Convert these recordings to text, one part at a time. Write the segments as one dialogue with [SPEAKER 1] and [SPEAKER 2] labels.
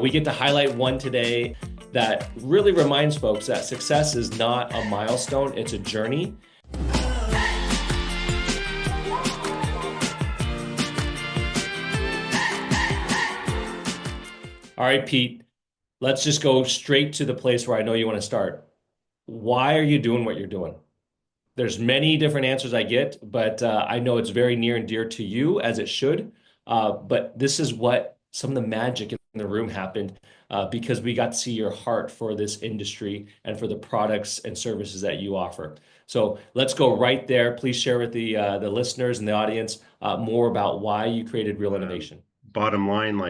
[SPEAKER 1] We get to highlight one today that really reminds folks that success is not a milestone, it's a journey. All right, Pete, let's just go straight to the place where I know you want to start. Why are you doing what you're doing? There's many different answers I get, but I know it's very near and dear to you, as it should. But this is what some of the magic in the room happened because we got to see your heart for this industry and for the products and services that you offer. So let's go right there. Please share with the listeners and the audience more about why you created Real Innovation.
[SPEAKER 2] Bottom line,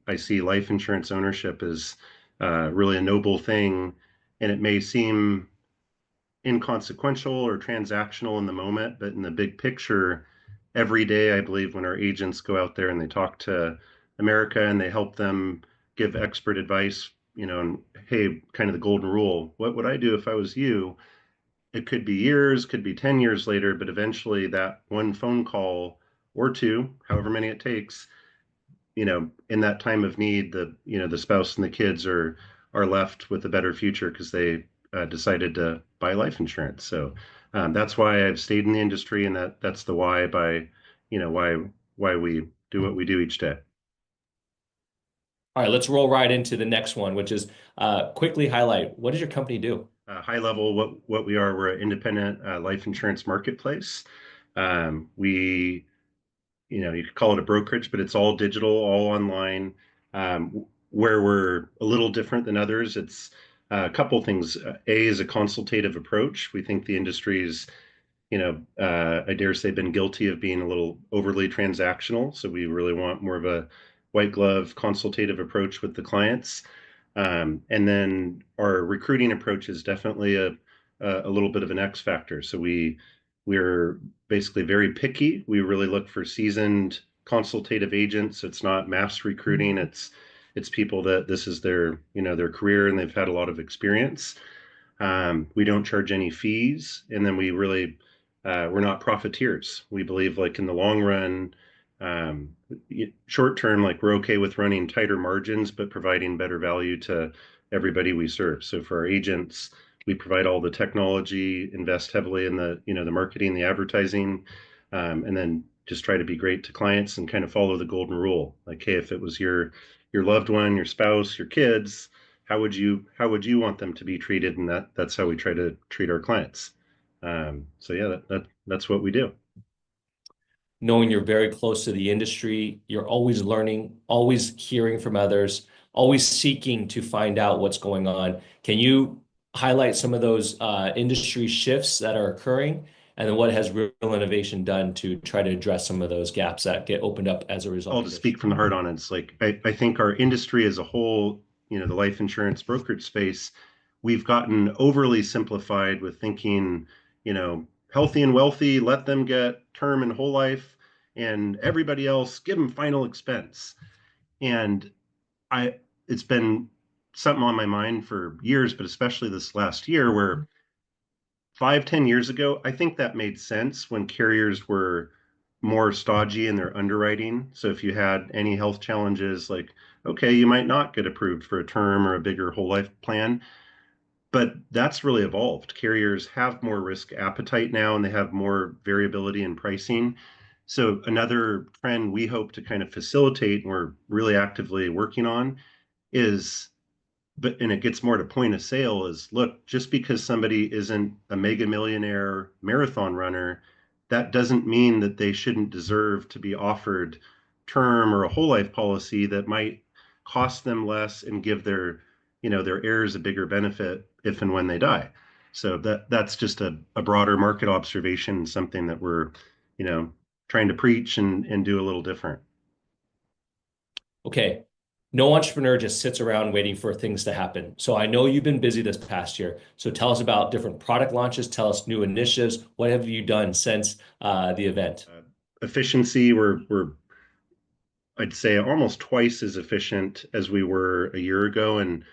[SPEAKER 2] I see life insurance ownership as really a noble thing, and it may seem inconsequential or transactional in the moment, but in the big picture, every day, I believe when our agents go out there and they talk to America and they help them give expert advice, and hey, kind of the golden rule, what would I do if I was you? It could be years, could be 10 years later, but eventually that one phone call or two, however many it takes, in that time of need, the spouse and the kids are left with a better future because they decided to buy life insurance. So that's why I've stayed in the industry, and that's the why why we do what we do each day.
[SPEAKER 1] All right, let's roll right into the next one, which is quickly highlight, what does your company do?
[SPEAKER 2] High level, what we are, we're an independent life insurance marketplace. We you could call it a brokerage, but it's all digital, all online. Where we're a little different than others, it's a couple things. A is a consultative approach. We think the industry's, I dare say, been guilty of being a little overly transactional. So we really want more of a white glove consultative approach with the clients. And then our recruiting approach is definitely a little bit of an X factor. So we're basically very picky. We really look for seasoned consultative agents. It's not mass recruiting. It's people that this is their career and they've had a lot of experience. We don't charge any fees, and then we're not profiteers. We believe like in the long run, um, short term, like we're okay with running tighter margins, but providing better value to everybody we serve. So for our agents, we provide all the technology, invest heavily in the marketing, the advertising, and then just try to be great to clients and kind of follow the golden rule. Like, hey, if it was your loved one, your spouse, your kids, how would you want them to be treated? And that's how we try to treat our clients. So yeah, that's what we do.
[SPEAKER 1] Knowing you're very close to the industry, you're always learning, always hearing from others, always seeking to find out what's going on. Can you highlight some of those industry shifts that are occurring, and then what has Real Innovation done to try to address some of those gaps that get opened up as a result
[SPEAKER 2] I'll
[SPEAKER 1] of
[SPEAKER 2] just
[SPEAKER 1] this?
[SPEAKER 2] speak from the heart on it. It's like I think our industry as a whole, the life insurance brokerage space, we've gotten overly simplified with thinking, healthy and wealthy, let them get term and whole life, and everybody else give them final expense. And I it's been something on my mind for years, but especially this last year where 5, 10 years ago, I think that made sense when carriers were more stodgy in their underwriting. So if you had any health challenges, like, okay, you might not get approved for a term or a bigger whole life plan. But that's really evolved. Carriers have more risk appetite now and they have more variability in pricing. So another trend we hope to kind of facilitate and we're really actively working on is and it gets more to point of sale is look, just because somebody isn't a mega millionaire marathon runner, that doesn't mean that they shouldn't deserve to be offered term or a whole life policy that might cost them less and give their heirs a bigger benefit if and when they die. So that's just a broader market observation and something that we're you know trying to preach and do a little different.
[SPEAKER 1] Okay. No entrepreneur just sits around waiting for things to happen. So I know you've been busy this past year. So tell us about different product launches. Tell us new initiatives. What have you done since the event?
[SPEAKER 2] Efficiency, we're I'd say almost twice as efficient as we were a year ago. And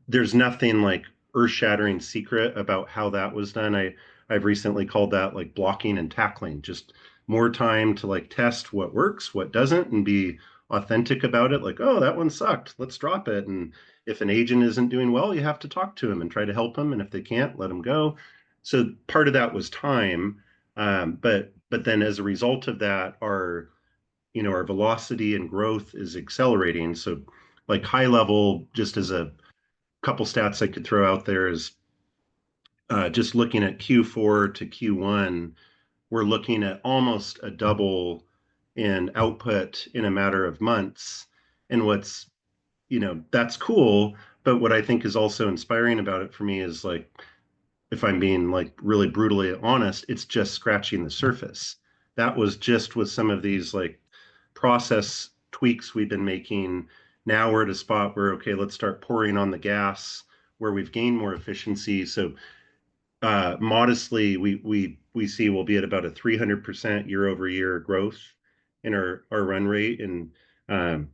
[SPEAKER 2] there's nothing like earth-shattering secret about how that was done. I've recently called that like blocking and tackling, just more time to like test what works, what doesn't, and be authentic about it, like, oh, that one sucked, let's drop it. And if an agent isn't doing well, you have to talk to them and try to help them. And if they can't, let them go. So part of that was time. But then as a result of that, our velocity and growth is accelerating. So like high level, just as a couple stats I could throw out there is just looking at Q4 to Q1, we're looking at almost a double in output in a matter of months. And that's cool. But what I think is also inspiring about it for me is like, if I'm being like really brutally honest, it's just scratching the surface. That was just with some of these like process tweaks we've been making. Now we're at a spot where, okay, let's start pouring on the gas where we've gained more efficiency. So modestly, we see we'll be at about a 300% year over year growth in our run rate, and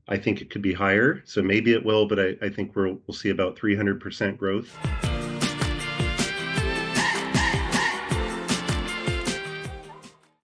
[SPEAKER 2] I think it could be higher. So maybe it will, but I think we'll see about 300% growth.